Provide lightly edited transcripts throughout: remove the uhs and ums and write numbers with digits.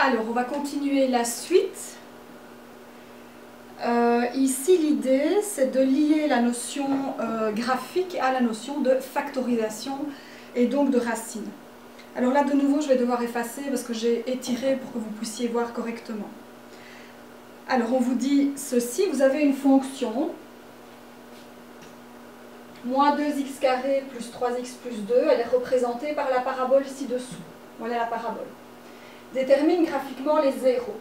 Alors, on va continuer la suite. Ici, l'idée, c'est de lier la notion graphique à la notion de factorisation et donc de racine. Alors là, de nouveau, je vais devoir effacer parce que j'ai étiré pour que vous puissiez voir correctement. Alors, on vous dit ceci, vous avez une fonction moins 2x carré plus 3x plus 2, elle est représentée par la parabole ci-dessous. Voilà la parabole. Détermine graphiquement les zéros.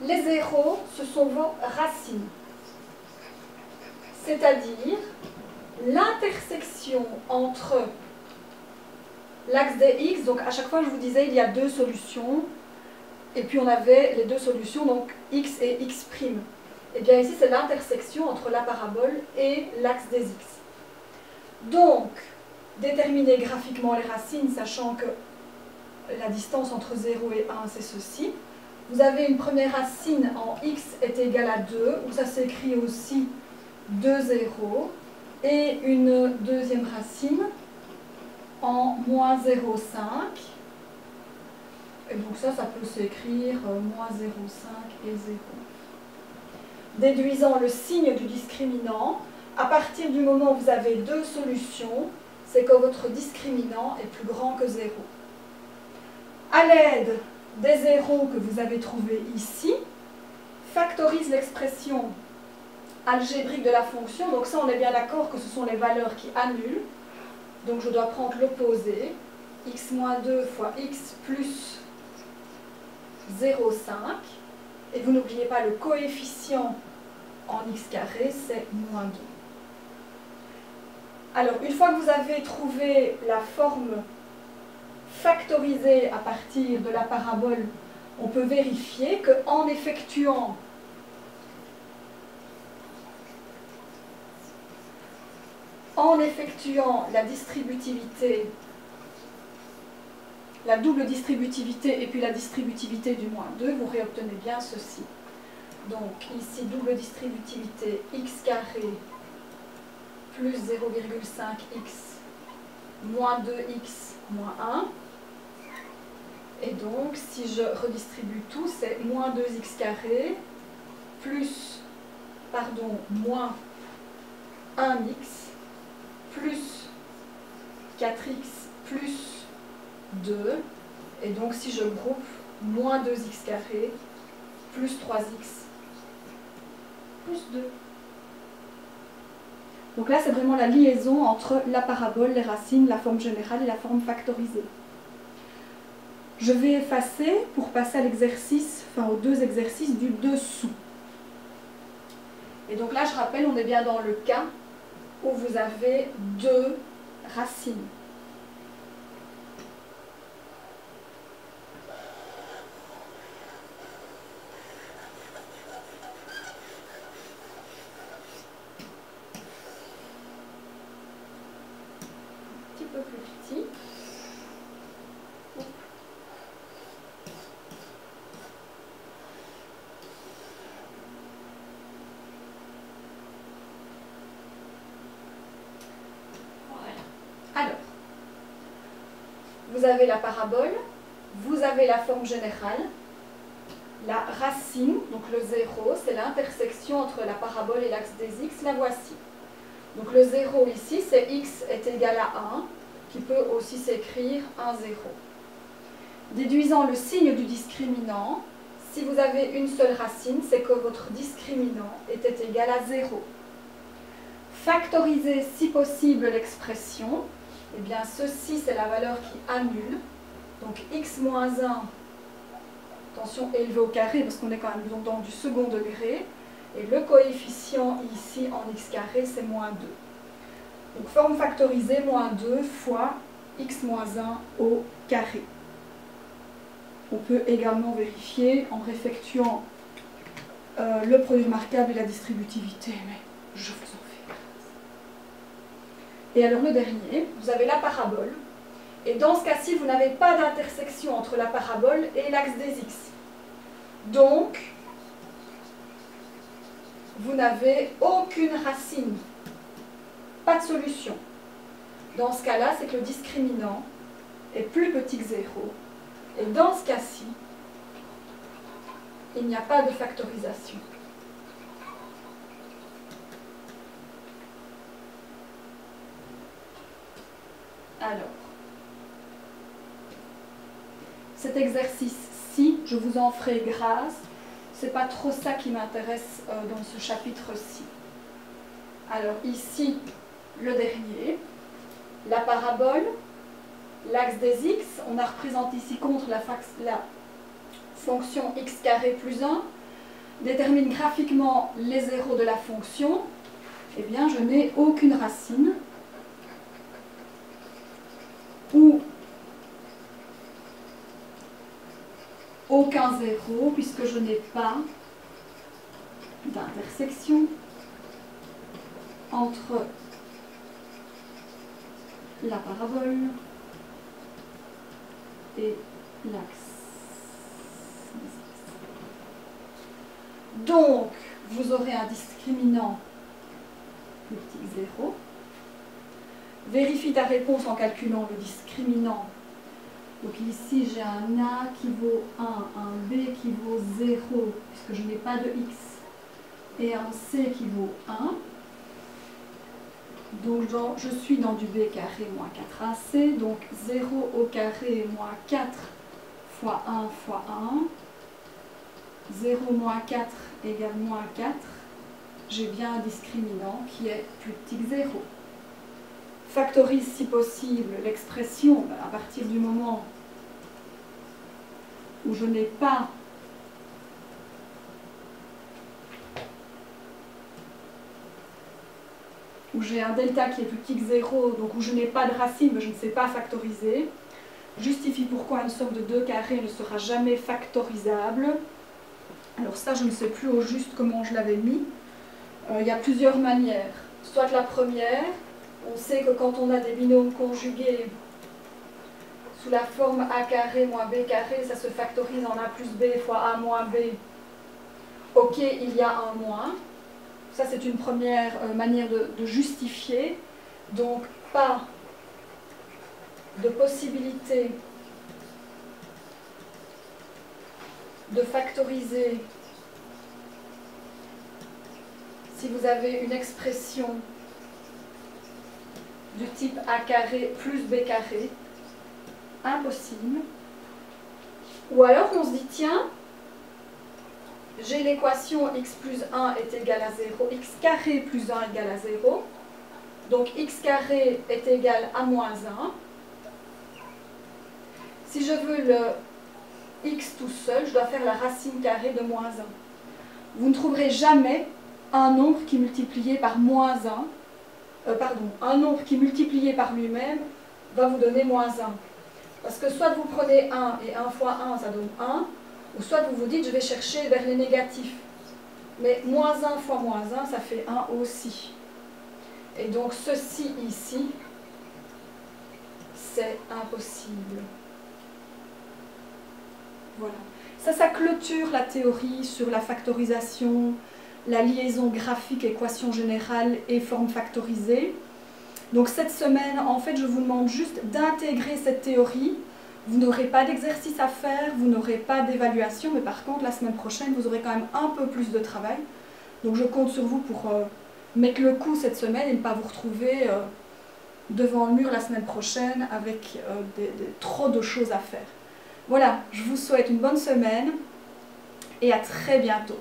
Les zéros, ce sont vos racines. C'est-à-dire l'intersection entre l'axe des x, donc à chaque fois je vous disais il y a deux solutions, et puis on avait les deux solutions, donc x et x'. Et bien ici c'est l'intersection entre la parabole et l'axe des x. Donc, déterminer graphiquement les racines, sachant que la distance entre 0 et 1 c'est ceci. Vous avez une première racine en x est égale à 2, où ça s'écrit aussi 2 0, et une deuxième racine en moins 0,5. Et donc ça peut s'écrire moins 0,5 et 0. Déduisant le signe du discriminant, à partir du moment où vous avez deux solutions, c'est que votre discriminant est plus grand que 0. À l'aide des zéros que vous avez trouvés ici, factorise l'expression algébrique de la fonction. Donc ça, on est bien d'accord que ce sont les valeurs qui annulent. Donc je dois prendre l'opposé, x moins 2 fois x plus 0,5. Et vous n'oubliez pas le coefficient en x carré, c'est moins 2. Alors, une fois que vous avez trouvé la forme factorisée à partir de la parabole, on peut vérifier qu'en effectuant la distributivité, la double distributivité et puis la distributivité du moins 2, vous réobtenez bien ceci. Donc ici, double distributivité x carré plus 0,5x moins 2x moins 1. Et donc, si je redistribue tout, c'est moins 2x carré plus, moins 1x plus 4x plus 2. Et donc, si je groupe, moins 2x carré plus 3x plus 2. Donc là, c'est vraiment la liaison entre la parabole, les racines, la forme générale et la forme factorisée. Je vais effacer pour passer à l'exercice, aux deux exercices du dessous. Et donc là, je rappelle, on est bien dans le cas où vous avez deux racines. Un petit peu plus petit. Alors, vous avez la parabole, vous avez la forme générale, la racine, donc le 0, c'est l'intersection entre la parabole et l'axe des x, la voici. Donc le 0 ici, c'est x est égal à 1, qui peut aussi s'écrire 1, 0. Déduisant le signe du discriminant, si vous avez une seule racine, c'est que votre discriminant était égal à 0. Factorisez si possible l'expression. Eh bien, ceci, c'est la valeur qui annule. Donc, x moins 1, attention, élevé au carré, parce qu'on est quand même dans du second degré. Et le coefficient ici, en x carré, c'est moins 2. Donc, forme factorisée, moins 2 fois x moins 1 au carré. On peut également vérifier en réeffectuant le produit remarquable et la distributivité, mais je vous en fais grâce. Et alors le dernier, vous avez la parabole. Et dans ce cas-ci, vous n'avez pas d'intersection entre la parabole et l'axe des x. Donc, vous n'avez aucune racine. Pas de solution. Dans ce cas-là, c'est que le discriminant est plus petit que 0. Et dans ce cas-ci, il n'y a pas de factorisation. Alors, cet exercice-ci, je vous en ferai grâce. C'est pas trop ça qui m'intéresse dans ce chapitre-ci. Alors ici, le dernier, la parabole, l'axe des x, on la représente ici contre la fonction x carré plus 1, détermine graphiquement les zéros de la fonction, eh bien je n'ai aucune racine, ou aucun zéro, puisque je n'ai pas d'intersection entre la parabole et l'axe. Donc, vous aurez un discriminant plus petit 0. Vérifie ta réponse en calculant le discriminant. Donc ici, j'ai un A qui vaut 1, un B qui vaut 0, puisque je n'ai pas de X, et un C qui vaut 1. Donc je suis dans du B carré moins 4AC, donc 0 au carré moins 4 fois 1 fois 1. 0 moins 4 égale moins 4. J'ai bien un discriminant qui est plus petit que 0. Factorise si possible l'expression à partir du moment où je n'ai pas où j'ai un delta qui est plus petit que 0, donc où je n'ai pas de racine, mais je ne sais pas factoriser. Justifie pourquoi une somme de 2 carrés ne sera jamais factorisable. Alors ça, je ne sais plus au juste comment je l'avais mis. Il y a plusieurs manières. Soit la première, on sait que quand on a des binômes conjugués sous la forme a carré moins b carré, ça se factorise en a plus b fois a moins b. Ok, il y a un moins. Ça, c'est une première manière de justifier. Donc, pas de possibilité de factoriser si vous avez une expression du type a carré plus b carré. Impossible. Ou alors on se dit, tiens, j'ai l'équation x plus 1 est égal à 0, x carré plus 1 égale à 0. Donc x carré est égal à moins 1. Si je veux le x tout seul, je dois faire la racine carrée de moins 1. Vous ne trouverez jamais un nombre qui multiplié par moins 1, un nombre qui multiplié par lui-même va vous donner moins 1. Parce que soit vous prenez 1 et 1 fois 1, ça donne 1, ou soit vous vous dites, je vais chercher vers les négatifs. Mais moins 1 fois moins 1, ça fait 1 aussi. Et donc ceci ici, c'est impossible. Voilà. Ça clôture la théorie sur la factorisation, la liaison graphique, équation générale et forme factorisée. Donc cette semaine, en fait, je vous demande juste d'intégrer cette théorie. Vous n'aurez pas d'exercice à faire, vous n'aurez pas d'évaluation, mais par contre, la semaine prochaine, vous aurez quand même un peu plus de travail. Donc je compte sur vous pour mettre le coup cette semaine et ne pas vous retrouver devant le mur la semaine prochaine avec trop de choses à faire. Voilà, je vous souhaite une bonne semaine et à très bientôt.